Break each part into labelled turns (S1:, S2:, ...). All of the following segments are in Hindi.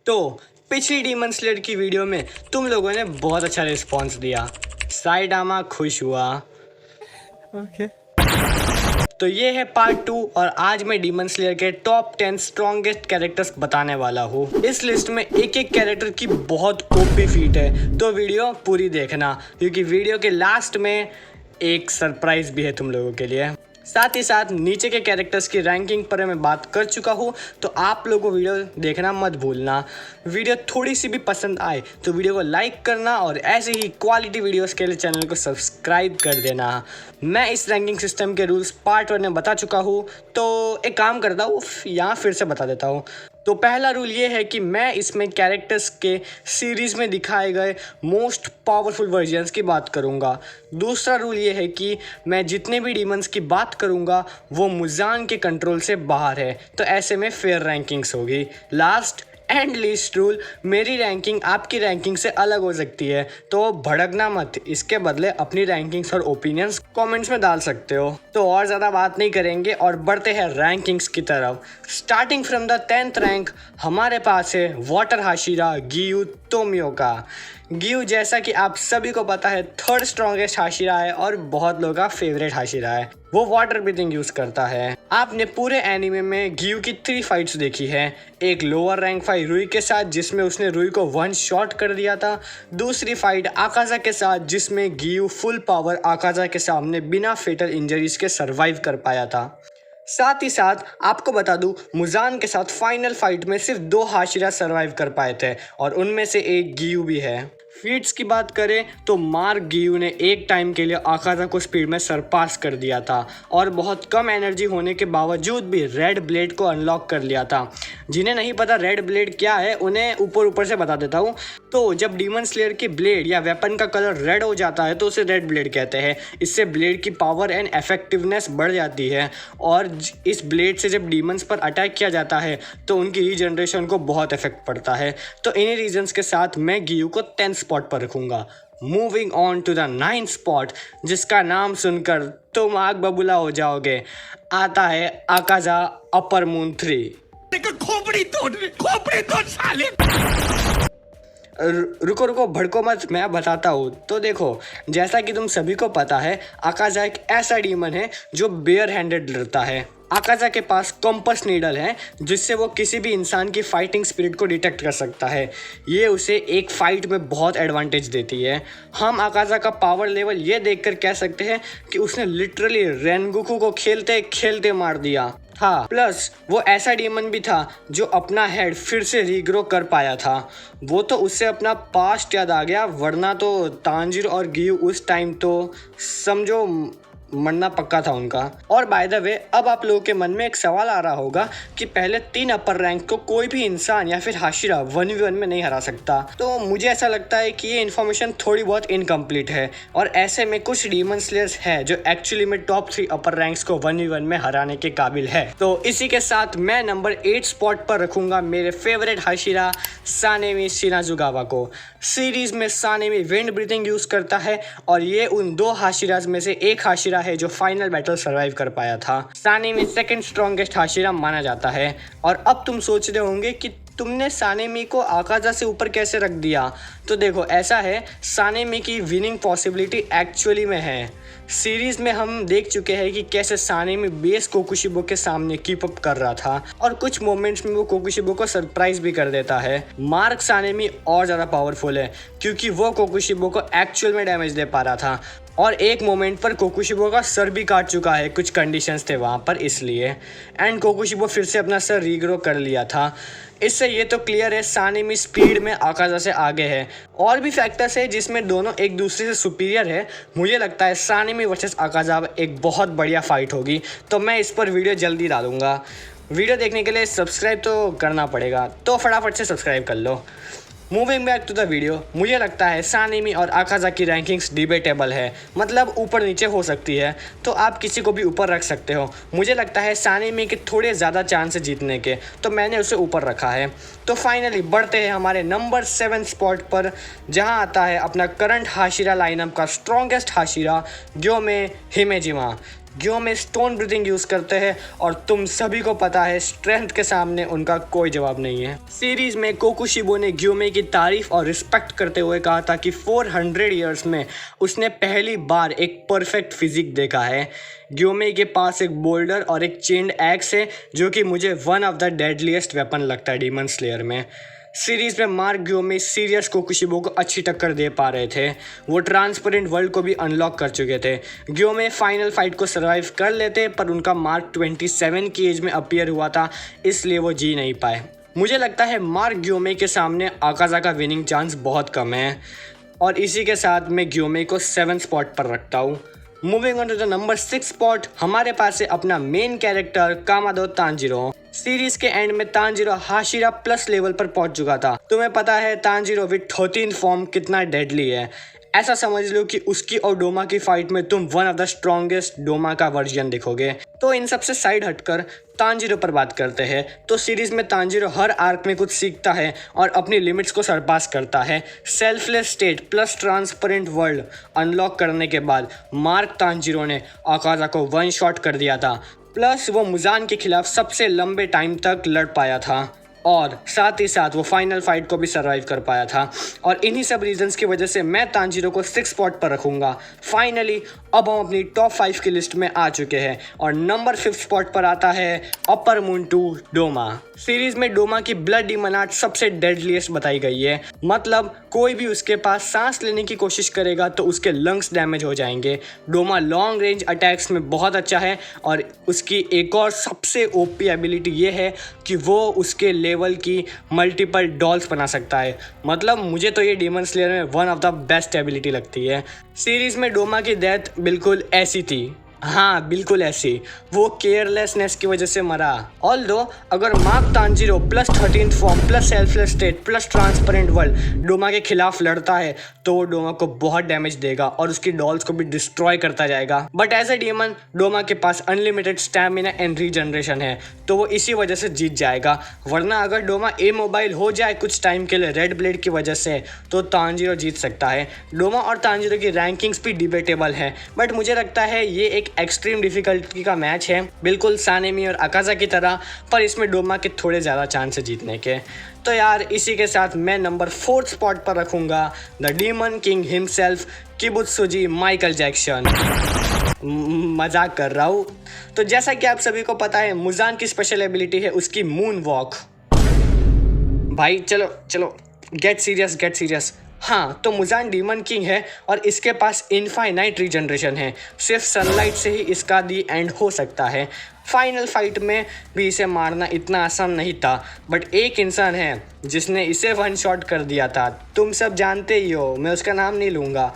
S1: तो पिछली डीमन स्लेयर की वीडियो में तुम लोगों ने बहुत अच्छा रिस्पॉन्स दिया, साइडामा खुश हुआ।
S2: ओके
S1: तो ये है पार्ट 2 और आज मैं डीमन स्लेयर के टॉप 10 स्ट्रॉन्गेस्ट कैरेक्टर्स बताने वाला हूँ। इस लिस्ट में एक एक कैरेक्टर की बहुत ओपी फीट है, तो वीडियो पूरी देखना क्योंकि वीडियो के लास्ट में एक सरप्राइज भी है तुम लोगों के लिए। साथ ही साथ नीचे के कैरेक्टर्स की रैंकिंग पर मैं बात कर चुका हूँ, तो आप लोगों को वीडियो देखना मत भूलना। वीडियो थोड़ी सी भी पसंद आए तो वीडियो को लाइक करना और ऐसे ही क्वालिटी वीडियोस के लिए चैनल को सब्सक्राइब कर देना। मैं इस रैंकिंग सिस्टम के रूल्स पार्ट 1 में बता चुका हूँ, तो एक काम करता हूँ यहाँ फिर से बता देता हूँ। तो पहला रूल ये है कि मैं इसमें कैरेक्टर्स के सीरीज़ में दिखाए गए मोस्ट पावरफुल वर्जन्स की बात करूँगा। दूसरा रूल ये है कि मैं जितने भी डीमंस की बात करूँगा वो मुजान के कंट्रोल से बाहर है, तो ऐसे में फेयर रैंकिंग्स होगी। लास्ट एंड लीस्ट रूल, मेरी रैंकिंग आपकी रैंकिंग से अलग हो सकती है, तो भड़कना मत, इसके बदले अपनी रैंकिंग्स और ओपिनियंस कमेंट्स में डाल सकते हो। तो और ज़्यादा बात नहीं करेंगे और बढ़ते हैं रैंकिंग्स की तरफ। Starting from the 10th rank हमारे पास है वाटर हाशिरा गियू तोमियोका। गियू जैसा कि आप सभी को पता है 3rd स्ट्रॉन्गेस्ट हाशिरा है और बहुत लोगों का फेवरेट हाशिरा है। वो वाटर ब्रीथिंग यूज करता है। आपने पूरे एनीमे में गियू की 3 फाइट्स देखी है। एक लोअर रैंक फाइट रुई के साथ जिसमें उसने रुई को 1 शॉट कर दिया था। दूसरी फाइट आकाजा के साथ जिसमें गियू फुल पावर आकाजा के सामने बिना फेटल इंजरीज के सर्वाइव कर पाया था। साथ ही साथ आपको बता दूं, मुजान के साथ फाइनल फाइट में सिर्फ 2 हाशिरा सर्वाइव कर पाए थे और उनमें से एक गियू भी है। फीट्स की बात करें तो मार्क गियू ने एक टाइम के लिए आकाजा को स्पीड में सरपास कर दिया था और बहुत कम एनर्जी होने के बावजूद भी रेड ब्लेड को अनलॉक कर लिया था। जिन्हें नहीं पता रेड ब्लेड क्या है उन्हें ऊपर से बता देता हूँ। तो जब डीमन स्लेयर की ब्लेड या वेपन का कलर रेड हो जाता है तो उसे रेड ब्लेड कहते हैं। इससे ब्लेड की पावर एंड इफेक्टिवनेस बढ़ जाती है और इस ब्लेड से जब डीमंस पर अटैक किया जाता है तो उनकी रीजनरेशन को बहुत इफेक्ट पड़ता है। तो इन्हीं रीजंस के साथ मैं गियू को 10th स्पॉट पर रखूंगा। Moving on to the 9th spot, जिसका नाम सुनकर तुम आग बबूला हो जाओगे, आता है आकाजा अपर मून 3।
S2: खोपड़ी तोड़ साले।
S1: रुको भड़को मत, मैं बताता हूँ। तो देखो, जैसा कि तुम सभी को पता है आकाजा एक ऐसा डीमन है जो बेयर हैंडेड लड़ता है। आकाजा के पास कंपास नीडल है जिससे वो किसी भी इंसान की फाइटिंग स्पिरिट को डिटेक्ट कर सकता है। ये उसे एक फाइट में बहुत एडवांटेज देती है। हम आकाजा का पावर लेवल ये देखकर कह सकते हैं कि उसने लिटरली रेनगोकू को खेलते खेलते मार दिया। हाँ, प्लस वो ऐसा डीमन भी था जो अपना हेड फिर से रीग्रो कर पाया था। वो तो उससे अपना पास्ट याद आ गया, वरना तो तांजिर और गियू उस टाइम तो समझो मरना पक्का था उनका। और बाय द वे, अब आप लोगों के मन में एक सवाल आ रहा होगा कि पहले 3 अपर रैंक को कोई भी इंसान या फिर हाशिरा 1v1 में नहीं हरा सकता। तो मुझे ऐसा लगता है कि ये इन्फॉर्मेशन थोड़ी बहुत इनकम्प्लीट है और ऐसे में कुछ डीमन स्लेयर्स है जो एक्चुअली में टॉप 3 अपर रैंक्स को 1v1 में हराने के काबिल है। तो इसी के साथ मैं नंबर 8 स्पॉट पर रखूंगा मेरे फेवरेट हाशिरा सानेमी शिनाजुगावा को। सीरीज में सानेमी विंड ब्रीथिंग यूज करता है और ये उन 2 हाशिराज में से एक हाशिरा है जो फाइनल बैटल सरवाइव कर पाया था। सानेमी 2nd स्ट्रॉन्गेस्ट हाशिरा माना जाता है। और अब तुम सोच रहे होंगे कि तुमने सानेमी को आकाजा से ऊपर कैसे रख दिया। तो देखो, ऐसा है, सानेमी की विनिंग पॉसिबिलिटी एक्चुअली में है। सीरीज में हम देख चुके हैं कि कैसे सानेमी बेस कोकुशिबो के सामने कीप अप कर रहा था और कुछ मोमेंट्स में वो कोकुशिबो को सरप्राइज भी कर देता है। मार्क सानेमी और ज़्यादा पावरफुल है क्योंकि वो कोकुशिबो को एक्चुअल में डैमेज दे पा रहा था और एक मोमेंट पर कोकुशिबो का सर भी काट चुका है, कुछ कंडीशंस थे वहाँ पर इसलिए। एंड कोकुशिबो फिर से अपना सर रीग्रो कर लिया था। इससे ये तो क्लियर है सानेमी स्पीड में आकाजा से आगे है। और भी फैक्टर्स है जिसमें दोनों एक दूसरे से सुपीरियर है। मुझे लगता है सानेमी वर्सेस आकाजा एक बहुत बढ़िया फाइट होगी, तो मैं इस पर वीडियो जल्दी डालूंगा। वीडियो देखने के लिए सब्सक्राइब तो करना पड़ेगा, तो फटाफट से सब्सक्राइब कर लो। Moving back to the video, मुझे लगता है सानेमी और आकाजा की रैंकिंग्स डिबेटेबल है, मतलब ऊपर नीचे हो सकती है, तो आप किसी को भी ऊपर रख सकते हो। मुझे लगता है सानेमी के थोड़े ज़्यादा चांस है जीतने के, तो मैंने उसे ऊपर रखा है। तो फाइनली बढ़ते हैं हमारे नंबर 7 स्पॉट पर, जहां आता है अपना करंट हाशिरा लाइनअप का strongest Hashira Gyomei Himejima. Gyomei stone breathing use करते हैं और तुम सभी को पता है स्ट्रेंथ के सामने उनका कोई जवाब नहीं है। सीरीज में कोकुशिबो ने ग्योमे की तारीफ और रिस्पेक्ट करते हुए कहा था कि 400 इयर्स में उसने पहली बार एक परफेक्ट फिजिक देखा है। ग्योमे के पास एक बोल्डर और एक चेन्ड एक्स है जो कि मुझे one of the deadliest weapon लगता है डीमन स्लेयर में। सीरीज में मार्क ग्योमे सीरियस कोकुशिबो को अच्छी टक्कर दे पा रहे थे। वो ट्रांसपेरेंट वर्ल्ड को भी अनलॉक कर चुके थे। ग्योमे फाइनल फाइट को सर्वाइव कर लेते पर उनका मार्क 27 की एज में अपीयर हुआ था, इसलिए वो जी नहीं पाए। मुझे लगता है मार्क ग्योमे के सामने आकाजा का विनिंग चांस बहुत कम है और इसी के साथ मैं ग्योमे को 7 स्पॉट पर रखता हूँ। Moving on to the number 6 spot, हमारे पास है अपना main character Kamado Tanjiro. Series के एंड में तांजीरो हाशिरा प्लस लेवल पर पहुंच चुका था। तुम्हें पता है तांजीरो विद 13 फॉर्म कितना डेडली है। ऐसा समझ लो कि उसकी और डोमा की फाइट में तुम one of the strongest Doma का वर्जन देखोगे। तो इन सबसे साइड हटकर तांजीरो पर बात करते हैं तो सीरीज में तांजीरो हर आर्क में कुछ सीखता है और अपनी लिमिट्स को सरपास करता है। Selfless state plus transparent world unlock करने के बाद मार्क तांजीरो ने आकाजा को 1 शॉट कर दिया था, प्लस वो मुजान के खिलाफ सबसे लंबे टाइम तक लड़ पाया था और साथ ही साथ वो फाइनल फाइट को भी सर्वाइव कर पाया था। और इन्हीं सब रीजंस की वजह से मैं तांजीरो को 6 स्पॉट पर रखूंगा। फाइनली अब हम अपनी टॉप 5 की लिस्ट में आ चुके हैं और नंबर 5 स्पॉट पर आता है अपर मून 2 डोमा। सीरीज में डोमा की ब्लड डीमन आर्ट सबसे डेडलीस्ट बताई गई है। मतलब कोई भी उसके पास सांस लेने की कोशिश करेगा तो उसके लंग्स डैमेज हो जाएंगे। डोमा लॉन्ग रेंज अटैक्स में बहुत अच्छा है और उसकी एक और सबसे ओपी एबिलिटी ये है कि वो उसके लेवल की मल्टीपल डॉल्स बना सकता है। मतलब मुझे तो ये डीमन स्लेयर में one of the best ability लगती है। सीरीज में डोमा की डेथ बिल्कुल ऐसी थी, हाँ बिल्कुल ऐसी, वो केयरलेसनेस की वजह से मरा। ऑल्दो अगर mark Tanjiro plus 13 form plus selfless state plus transparent world Doma के खिलाफ लड़ता है तो वो डोमा को बहुत डैमेज देगा और उसकी डॉल्स को भी डिस्ट्रॉय करता जाएगा। But as a demon Doma के पास अनलिमिटेड स्टैमिना एंड रीजनरेशन है तो वो इसी वजह से जीत जाएगा। वरना अगर डोमा इमोबाइल हो जाए कुछ टाइम के लिए रेड ब्लेड की वजह से तो तांजीरो जीत सकता है। डोमा और तांजीरो की रैंकिंग्स भी डिबेटेबल है बट मुझे लगता है ये एक एक्सट्रीम डिफिकल्टी का मैच है, बिल्कुल सानेमी और आकाजा की तरह, पर इसमें डोमा के थोड़े ज़्यादा चांस है जीतने के। तो यार इसी के साथ मैं नंबर 4 स्पॉट पर रखूंगा the demon king himself Kibutsuji Michael Jackson. मजाक कर रहा हूँ। तो जैसा कि आप सभी को पता है मुजान की स्पेशल एबिलिटी है उसकी मून वॉक। भाई चलो चलो गेट सीरियस। हाँ तो मुजान डीमन किंग है और इसके पास इनफाइनाइट रीजनरेशन है। सिर्फ सनलाइट से ही इसका दी एंड हो सकता है। फाइनल फाइट में भी इसे मारना इतना आसान नहीं था बट एक इंसान है जिसने इसे 1 शॉट कर दिया था। तुम सब जानते ही हो, मैं उसका नाम नहीं लूँगा,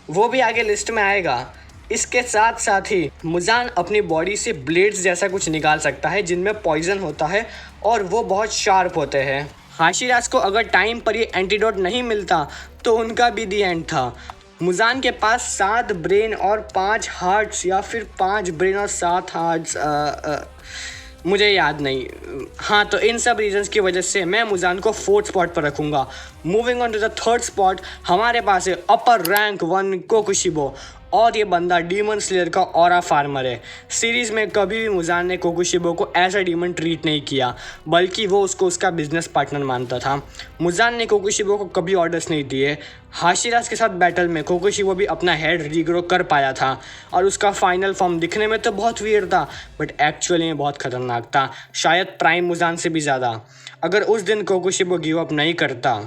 S1: वो भी आगे लिस्ट में आएगा। इसके साथ साथ ही मुजान अपनी बॉडी से ब्लेड्स जैसा कुछ निकाल सकता है जिनमें पॉइजन होता है और वो बहुत शार्प होते हैं। हाशिरास को अगर टाइम पर ये एंटीडोट नहीं मिलता तो उनका भी दी एंड था। मुजान के पास 7 ब्रेन और 5 हार्ट्स या फिर 5 ब्रेन और 7 हार्ट्स, मुझे याद नहीं। हाँ तो इन सब रीजंस की वजह से मैं मुजान को 4th स्पॉट पर रखूँगा। Moving on to the 3rd spot, हमारे पास है अपर रैंक 1 कोकुशिबो और ये बंदा डीमन स्लेयर का ऑरा फार्मर है। सीरीज़ में कभी भी मुजान ने कोकुशिबो को एज अ डीमन ट्रीट नहीं किया बल्कि वो उसको उसका बिजनेस पार्टनर मानता था। मुजान ने कोकुशिबो को कभी ऑर्डर्स नहीं दिए। हाशिरास के साथ बैटल में कोकुशिबो भी अपना हेड रीग्रो कर पाया था और उसका फाइनल फॉर्म दिखने में तो बहुत वियर्ड था बट एक्चुअली में बहुत खतरनाक था, शायद प्राइम मुजान से भी ज़्यादा। अगर उस दिन कोकुशिबो गिव अप नहीं करता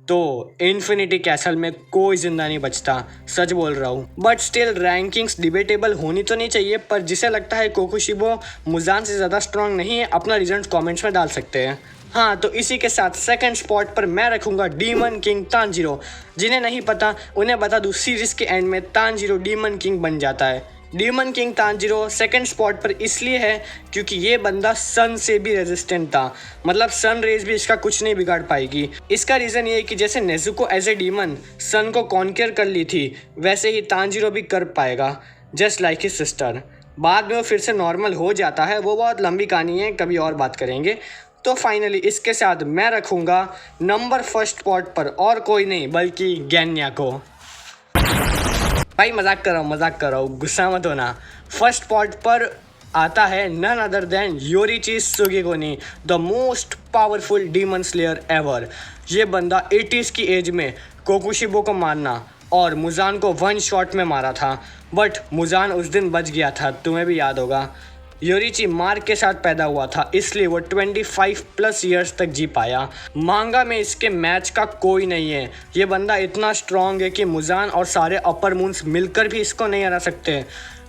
S1: तो इन्फिनिटी कैसल में कोई जिंदा नहीं बचता, सच बोल रहा हूँ। बट स्टिल रैंकिंग्स डिबेटेबल होनी तो नहीं चाहिए, पर जिसे लगता है कोकुशिबो मुजान से ज़्यादा स्ट्रांग नहीं है अपना रीजन कमेंट्स में डाल सकते हैं। हाँ तो इसी के साथ 2nd स्पॉट पर मैं रखूँगा डीमन किंग तांजीरो। जिन्हें नहीं पता उन्हें बता दूँ, सीरीज़ के एंड में तांजीरो डीमन किंग बन जाता है। Demon king Tanjiro 2nd spot पर इसलिए है क्योंकि ये बंदा सन से भी रेजिस्टेंट था। मतलब सन रेज भी इसका कुछ नहीं बिगाड़ पाएगी। इसका रीज़न ये है कि जैसे नेजुको एज ए डीमन सन को कॉन्कर कर ली थी वैसे ही तांजीरो भी कर पाएगा, जस्ट लाइक हिज सिस्टर। बाद में वो फिर से नॉर्मल हो जाता है, वो बहुत लंबी कहानी है, कभी और बात करेंगे। तो फाइनली इसके साथ मैं रखूँगा नंबर 1st स्पॉट पर और कोई नहीं बल्कि गैन्या को। भाई मजाक कर रहा हूँ, गुस्सा मत होना। फर्स्ट स्पॉट पर आता है none other than Yoriichi Tsugikuni, the most powerful demon slayer ever. ये बंदा 80s की एज में कोकुशिबो को मारना और मुजान को वन शॉट में मारा था, बट मुजान उस दिन बच गया था, तुम्हें भी याद होगा। योरिची मार्क के साथ पैदा हुआ था, इसलिए वो 25+ ईयर्स तक जी पाया। मांगा में इसके मैच का कोई नहीं है। ये बंदा इतना स्ट्रॉन्ग है कि मुजान और सारे अपर मून्स मिलकर भी इसको नहीं हरा सकते।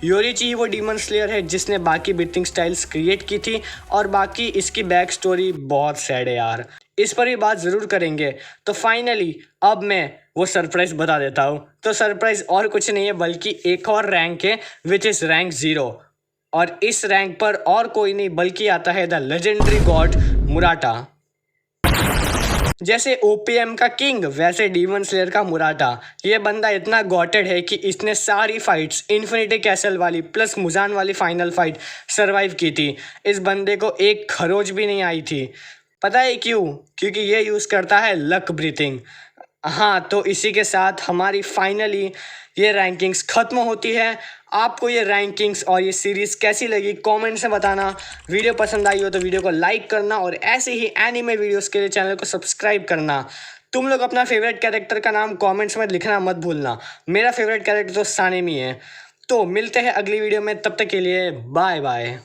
S1: योरिची वो डीमन स्लेयर है जिसने बाकी ब्रीथिंग स्टाइल्स क्रिएट की थी, और बाकी इसकी बैक स्टोरी बहुत सैड है यार, इस पर भी बात ज़रूर करेंगे। तो फाइनली अब मैं वो सरप्राइज बता देता हूँ। तो सरप्राइज और कुछ नहीं है बल्कि एक और रैंक है, विच इज़ रैंक 0। और इस रैंक पर और कोई नहीं बल्कि आता है द लेजेंडरी गॉड मुराटा। जैसे ओपीएम का किंग वैसे डीमन स्लेयर का मुराटा। ये बंदा इतना गॉटेड है कि इसने सारी फाइट्स इन्फिनिटी कैसल वाली प्लस मुजान वाली फाइनल फाइट सरवाइव की थी। इस बंदे को एक खरोच भी नहीं आई थी। पता है क्यों? क्योंकि ये यूज़ करता है लक ब्रीथिंग। हाँ, तो इसी के साथ हमारी फाइनली ये रैंकिंग्स ख़त्म होती है। आपको ये रैंकिंग्स और ये सीरीज़ कैसी लगी कमेंट्स में बताना। वीडियो पसंद आई हो तो वीडियो को लाइक करना और ऐसे ही एनीमे वीडियोस के लिए चैनल को सब्सक्राइब करना। तुम लोग अपना फेवरेट कैरेक्टर का नाम कमेंट्स में लिखना मत भूलना। मेरा फेवरेट कैरेक्टर तो सानेमी है। तो मिलते हैं अगली वीडियो में, तब तक के लिए बाय बाय।